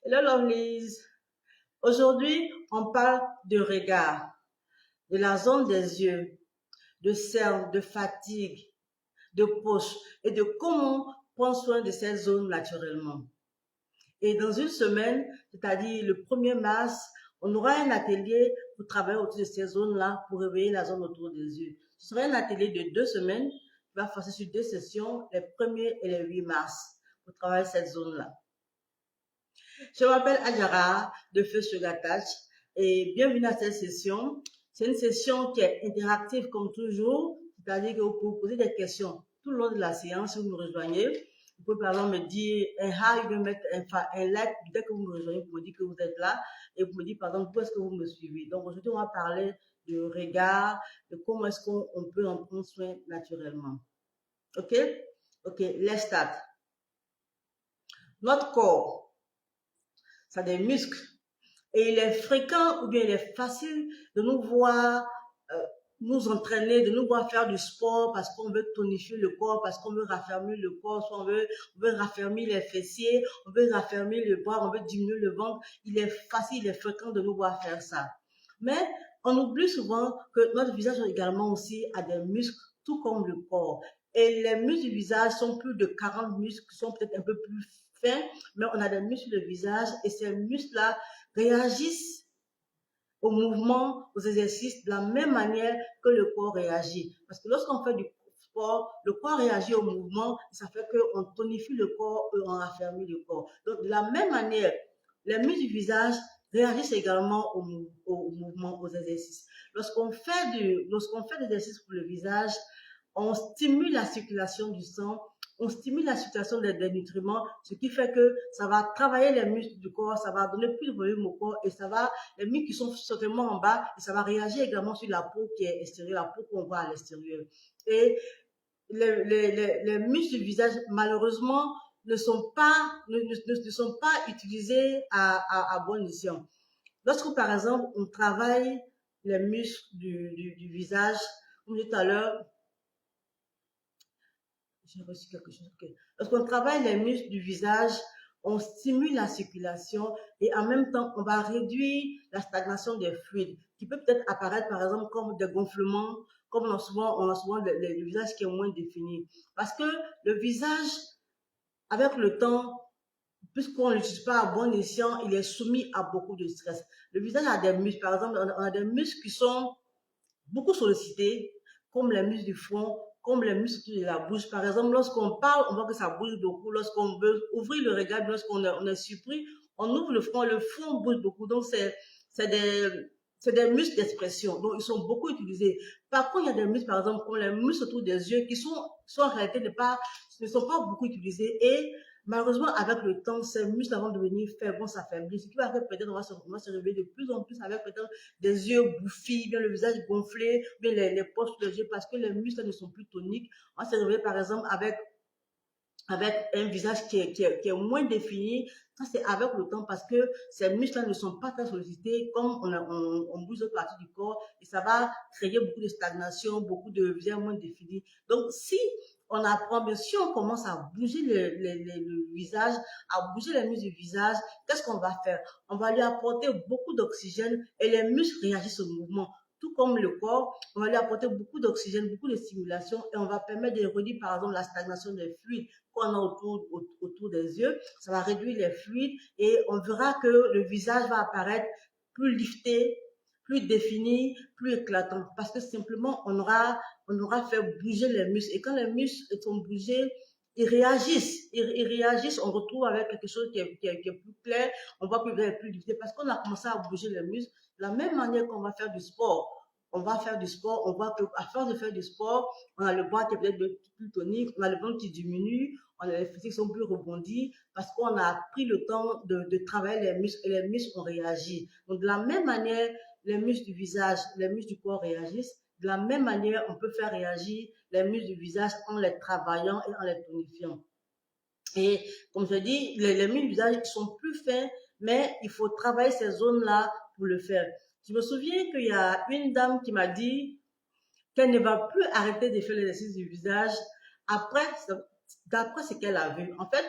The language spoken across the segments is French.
Hello Lovelies. Aujourd'hui, on parle de regard, de la zone des yeux, de cernes, de fatigue, de poche et de comment prendre soin de ces zones naturellement. Et dans une semaine, c'est-à-dire le 1er mars, on aura un atelier pour travailler autour de ces zones-là pour réveiller la zone autour des yeux. Ce sera un atelier de 2 semaines qui va passer sur 2 sessions, les 1er et les 8 mars, pour travailler cette zone-là. Je m'appelle Adjara de Feu Sugar Touch et bienvenue à cette session. C'est une session qui est interactive comme toujours, c'est-à-dire que vous pouvez poser des questions tout le long de la séance si vous me rejoignez. Vous pouvez par exemple me dire un hi, vous mettre un like dès que vous me rejoignez pour me dire que vous êtes là et vous me dites par exemple où est-ce que vous me suivez. Donc aujourd'hui on va parler de regard, de comment est-ce qu'on peut en prendre soin naturellement. Ok? Ok, let's start. Notre corps, ça a des muscles. Et il est fréquent ou bien il est facile de nous voir nous entraîner, de nous voir faire du sport parce qu'on veut tonifier le corps, parce qu'on veut raffermir le corps, soit on veut raffermir les fessiers, on veut raffermir le bras, on veut diminuer le ventre. Il est facile, il est fréquent de nous voir faire ça. Mais on oublie souvent que notre visage également aussi a des muscles, tout comme le corps. Et les muscles du visage sont plus de 40 muscles, qui sont peut-être un peu plus fins, mais on a des muscles du visage et ces muscles-là réagissent aux mouvements, aux exercices de la même manière que le corps réagit. Parce que lorsqu'on fait du sport, le corps réagit au mouvement, ça fait qu'on tonifie le corps et on raffermit le corps. Donc, de la même manière, les muscles du visage réagissent également aux mouvements, aux exercices. Lorsqu'on fait des exercices pour le visage, on stimule la circulation du sang, on stimule la circulation des nutriments, ce qui fait que ça va travailler les muscles du corps, ça va donner plus de volume au corps et ça va, les muscles qui sont certainement en bas, et ça va réagir également sur la peau qui est extérieure, la peau qu'on voit à l'extérieur. Et les muscles du visage, malheureusement, ne sont pas utilisés à bon escient. Lorsque, par exemple, on travaille les muscles du visage, comme je disais tout à l'heure, j'ai reçu quelque chose. Okay. Lorsqu'on travaille les muscles du visage, on stimule la circulation et en même temps, on va réduire la stagnation des fluides qui peut peut-être apparaître par exemple comme des gonflements, comme on a souvent le visage qui est moins défini. Parce que le visage, avec le temps, puisqu'on ne l'utilise pas à bon escient, il est soumis à beaucoup de stress. Le visage a des muscles, par exemple, on a des muscles qui sont beaucoup sollicités, comme les muscles du front, comme les muscles de la bouche. Par exemple, lorsqu'on parle, on voit que ça bouge beaucoup. Lorsqu'on veut ouvrir le regard, lorsqu'on est surpris, on ouvre le front bouge beaucoup. Donc, c'est des muscles d'expression. Donc, ils sont beaucoup utilisés. Par contre, il y a des muscles, par exemple, comme les muscles autour des yeux, qui sont en réalité ne sont pas beaucoup utilisés. Et malheureusement, avec le temps, ces muscles vont devenir faibles, vont s'affaiblir. Ce qui va faire peut-être on va se réveiller de plus en plus avec peut-être des yeux bouffis, bien le visage gonflé, bien les poches sous les yeux parce que les muscles ne sont plus toniques. On se réveille par exemple avec un visage qui est moins défini. Ça, c'est avec le temps parce que ces muscles ne sont pas très sollicités comme on bouge d'autres parties du corps et ça va créer beaucoup de stagnation, beaucoup de visage moins défini. Donc, si on apprend, bien si on commence à bouger le visage, à bouger les muscles du visage, qu'est-ce qu'on va faire? On va lui apporter beaucoup d'oxygène et les muscles réagissent au mouvement. Tout comme le corps, on va lui apporter beaucoup d'oxygène, beaucoup de stimulation et on va permettre de réduire par exemple la stagnation des fluides qu'on a autour des yeux. Ça va réduire les fluides et on verra que le visage va apparaître plus lifté, plus défini, plus éclatant. Parce que simplement, on aura fait bouger les muscles. Et quand les muscles sont bougés, ils réagissent. Ils réagissent, on retrouve avec quelque chose qui est plus clair. On voit plus lifté parce qu'on a commencé à bouger les muscles. De la même manière qu'on va faire du sport. On va faire du sport, on voit qu'à force de faire du sport, on a le bras qui est peut-être plus tonique, on a le ventre qui diminue, on a les fessiers qui sont plus rebondis parce qu'on a pris le temps de travailler les muscles et les muscles ont réagi. Donc, de la même manière, les muscles du visage, les muscles du corps réagissent. De la même manière, on peut faire réagir les muscles du visage en les travaillant et en les tonifiant. Et comme je dis, les muscles du visage sont plus fins, mais il faut travailler ces zones-là pour le faire. Je me souviens qu'il y a une dame qui m'a dit qu'elle ne va plus arrêter de faire l'exercice du visage après, d'après ce qu'elle a vu. En fait,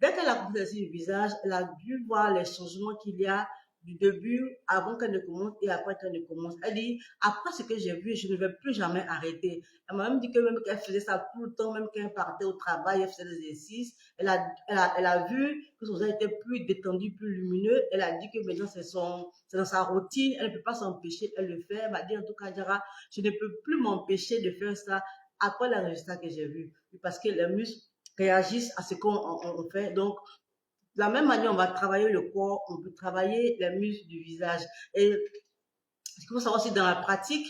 Dès qu'elle a commencé le visage, elle a dû voir les changements qu'il y a du début, avant qu'elle ne commence et après qu'elle ne commence. Elle dit, après ce que j'ai vu, je ne vais plus jamais arrêter. Elle m'a même dit que même qu'elle faisait ça tout le temps, même quand elle partait au travail, elle faisait des exercices. Elle a vu que son visage était plus détendu, plus lumineux. Elle a dit que maintenant c'est dans sa routine, elle ne peut pas s'empêcher, elle le fait. Elle m'a dit en tout cas, Diara, je ne peux plus m'empêcher de faire ça après le résultat que j'ai vu. Parce que les muscles réagissent à ce qu'on fait. Donc, de la même manière, on va travailler le corps, on peut travailler les muscles du visage. Et ce qu'il faut savoir aussi dans la pratique,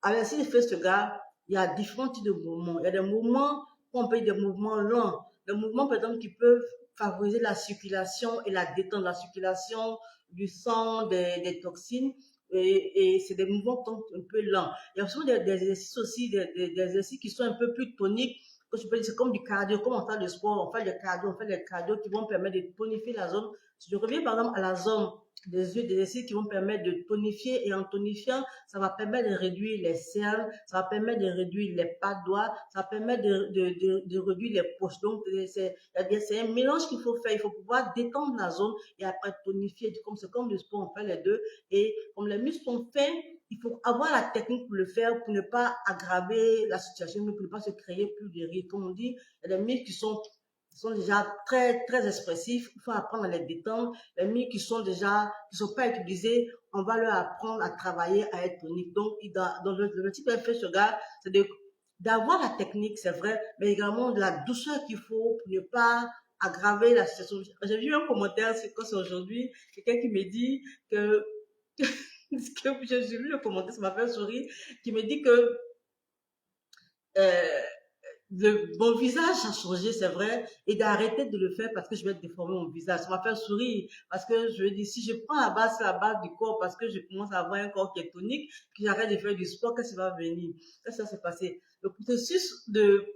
à l'instant de faire ce gars, il y a différents types de mouvements. Il y a des mouvements qu'on peut dire des mouvements lents. Des mouvements, par exemple, qui peuvent favoriser la circulation et la détente, la circulation du sang, des toxines. Et c'est des mouvements un peu lents. Il y a souvent des exercices aussi, des exercices qui sont un peu plus toniques. Que je peux dire, c'est comme du cardio, comme on fait le sport, on fait des cardio qui vont permettre de tonifier la zone. Si je reviens par exemple à la zone des yeux, des exercices qui vont permettre de tonifier et en tonifiant, ça va permettre de réduire les cernes, ça va permettre de réduire les pas de doigts, ça va permettre de réduire les poches. Donc, c'est un mélange qu'il faut faire. Il faut pouvoir détendre la zone et après tonifier. C'est comme le sport, on fait les deux. Et comme les muscles sont fins, il faut avoir la technique pour le faire, pour ne pas aggraver la situation, pour ne pas se créer plus de rides. Comme on dit, il y a des muscles qui sont déjà très, très expressifs. Il faut apprendre à les détendre. Les muscles qui sont pas utilisés, on va leur apprendre à travailler, à être tonique. Donc, dans le type fait ce gars, c'est d'avoir la technique, c'est vrai, mais également de la douceur qu'il faut pour ne pas aggraver la situation. J'ai vu un commentaire, c'est quoi, c'est aujourd'hui, quelqu'un qui me dit que, j'ai vu le commentaire, ça m'a fait sourire, qui me dit que, euh, mon visage a changé, c'est vrai, et d'arrêter de le faire parce que je vais déformer mon visage. Ça m'a fait sourire parce que je me dis, si je prends la base du corps parce que je commence à avoir un corps qui est tonique, que j'arrête de faire du sport, qu'est-ce qui va venir? Qu'est-ce qui va se passer? Le processus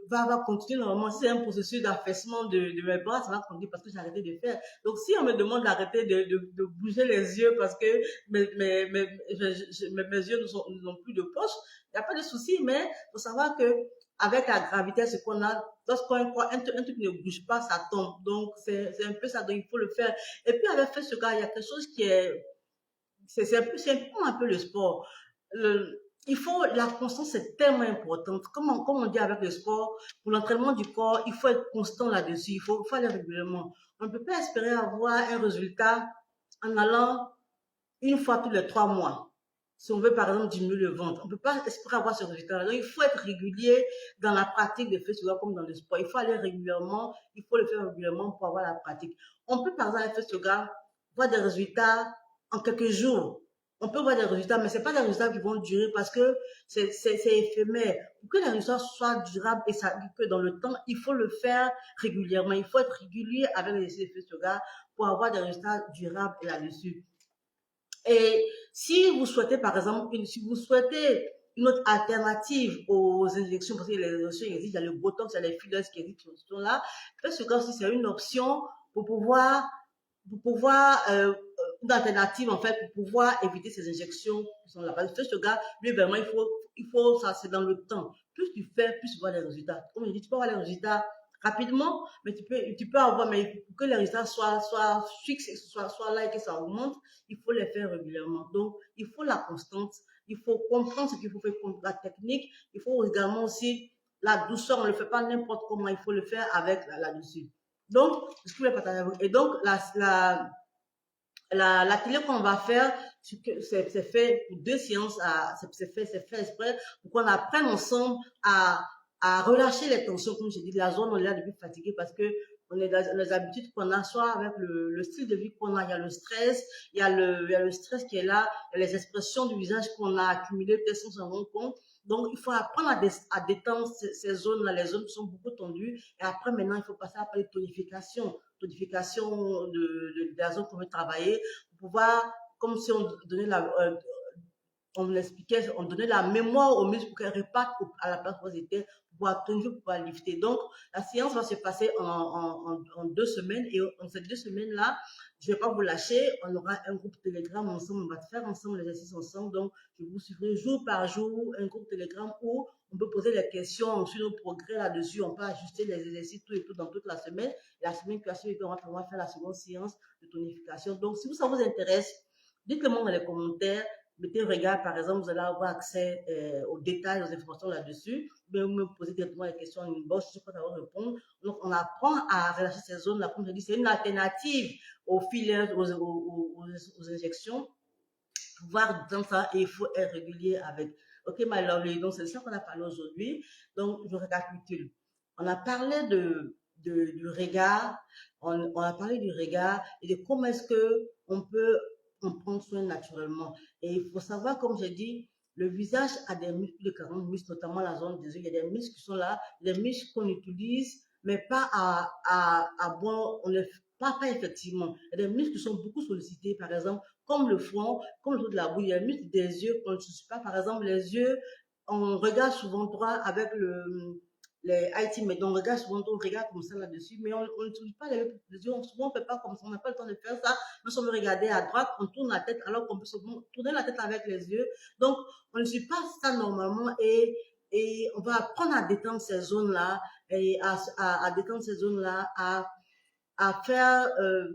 va continuer normalement. Si c'est un processus d'affaissement de mes bras, ça va continuer parce que j'ai arrêté de faire. Donc, si on me demande d'arrêter de bouger les yeux parce que mes yeux n'ont plus de poche, il n'y a pas de souci, mais il faut savoir que avec la gravité, ce qu'on a, lorsqu'on croit, un truc ne bouge pas, ça tombe. Donc, c'est un peu ça, donc il faut le faire. Et puis, avec fait ce gars, il y a quelque chose qui est, un peu le sport. Il faut, la constance est tellement importante. Comme on dit avec le sport, pour l'entraînement du corps, il faut être constant là-dessus. Il faut aller régulièrement. On ne peut pas espérer avoir un résultat en allant une fois tous les 3 mois. Si on veut, par exemple, diminuer le ventre, on ne peut pas espérer avoir ce résultat-là. Donc, il faut être régulier dans la pratique de FESUGA comme dans le sport. Il faut aller régulièrement, il faut le faire régulièrement pour avoir la pratique. On peut, par exemple, FESUGA, voir des résultats en quelques jours. On peut voir des résultats, mais ce n'est pas des résultats qui vont durer parce que c'est éphémère. Pour que les résultats soient durables et ça que dans le temps, il faut le faire régulièrement. Il faut être régulier avec les FESUGA pour avoir des résultats durables là-dessus. Et si vous souhaitez, par exemple, si vous souhaitez une autre alternative aux injections, parce que les injections existent, il y a le botox, il y a les fillers qui existent là, ce cas aussi, c'est une option pour pouvoir une alternative, en fait, pour pouvoir éviter ces injections qui sont là-bas. Ce gars, lui, vraiment, il faut ça, c'est dans le temps. Plus tu fais, plus tu vois les résultats. Comme je dis, tu peux avoir les résultats rapidement, mais tu peux avoir, mais pour que les résultats soient fixes, soient là et que ça augmente, il faut les faire régulièrement. Donc, il faut la constance, il faut comprendre ce qu'il faut faire, la technique, il faut également aussi la douceur, on ne le fait pas n'importe comment, il faut le faire avec là-dessus. Donc, ce que je vais partager avec vous. Et donc, l'atelier qu'on va faire, c'est fait pour 2 séances, c'est fait exprès pour qu'on apprenne ensemble à relâcher les tensions, comme je dis, la zone, on est là depuis fatigué parce que on est dans les habitudes qu'on a, soit avec le style de vie qu'on a, il y a le stress, il y a le stress qui est là, il y a les expressions du visage qu'on a accumulées peut-être sans s'en rendre compte. Donc, il faut apprendre à détendre ces zones-là, les zones qui sont beaucoup tendues. Et après, maintenant, il faut passer à la tonification de la zone qu'on veut travailler pour pouvoir, comme si on donnait on expliquait, on donnait la mémoire aux muscles pour qu'elles repartent à la place où elles étaient, pour pouvoir tenir, pour pouvoir lifter. Donc, la séance va se passer en 2 semaines et en ces 2 semaines-là, je ne vais pas vous lâcher. On aura un groupe Telegram ensemble, on va faire ensemble l'exercice ensemble. Donc, je vous suivrai jour par jour, un groupe Telegram où on peut poser des questions sur nos progrès là-dessus. On peut ajuster les exercices tout et tout dans toute la semaine. Et la semaine qui va suivre, on va faire la seconde séance de tonification. Donc, si ça vous intéresse, dites-le moi dans les commentaires. Mettez regard, par exemple, vous allez avoir accès aux détails, aux informations là-dessus. Vous pouvez me poser directement les questions en inbox, je suis prête à vous répondre. Donc, on apprend à relâcher ces zones-là. Comme je dis, c'est une alternative aux fillers, aux injections. Pouvoir dans ça, et il faut être régulier avec. Ok, my lovely. Donc, c'est ça qu'on a parlé aujourd'hui. Donc, je récapitule. On a parlé du regard, on a parlé du regard et de comment est-ce que on peut en prendre soin naturellement. Et il faut savoir, comme j'ai dit, le visage a des muscles de 40 muscles, notamment la zone des yeux. Il y a des muscles qui sont là, des muscles qu'on utilise, mais pas à bon, on les, pas effectivement. Il y a des muscles qui sont beaucoup sollicités, par exemple, comme le front, comme le dos de la bouche. Il y a des muscles des yeux qu'on ne utilise pas. Par exemple, les yeux, on regarde souvent droit avec les IT, mais on regarde souvent, on regarde comme ça là-dessus, mais on n'utilise pas les yeux, souvent on ne fait pas comme ça, on n'a pas le temps de faire ça. Nous sommes regardés à droite, on tourne la tête alors qu'on peut souvent tourner la tête avec les yeux. Donc, on ne suit pas ça normalement et on va apprendre à détendre ces zones-là et à détendre ces zones-là, à faire,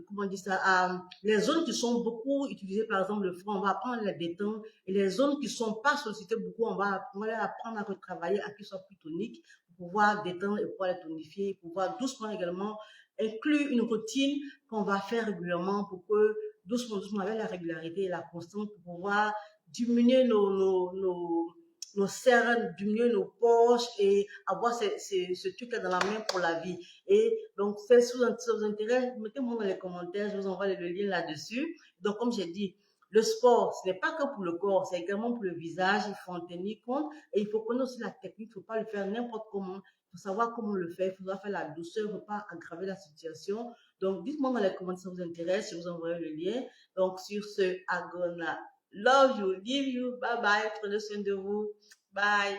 comment on dit ça, les zones qui sont beaucoup utilisées, par exemple le front, on va apprendre à les détendre, et les zones qui sont pas sollicitées beaucoup, on va apprendre à retravailler, à qu'ils soient plus toniques, pour pouvoir détendre et pouvoir les tonifier, et pouvoir doucement également inclure une routine qu'on va faire régulièrement pour que doucement, avec la régularité et la constance, pour pouvoir diminuer nos cernes, diminuer nos poches et avoir ce truc-là dans la main pour la vie. Et donc, si ça vous intéresse, mettez-moi dans les commentaires, je vous envoie le lien là-dessus. Donc, comme j'ai dit, le sport, ce n'est pas que pour le corps, c'est également pour le visage, il faut en tenir compte et il faut connaître aussi la technique, il ne faut pas le faire n'importe comment, il faut savoir comment le faire, il faudra faire la douceur, il ne faut pas aggraver la situation. Donc, dites-moi dans les commentaires si ça vous intéresse, je vous envoie le lien. Donc, sur ce, I'm gonna love you, give you, bye bye, prenez soin de vous, bye.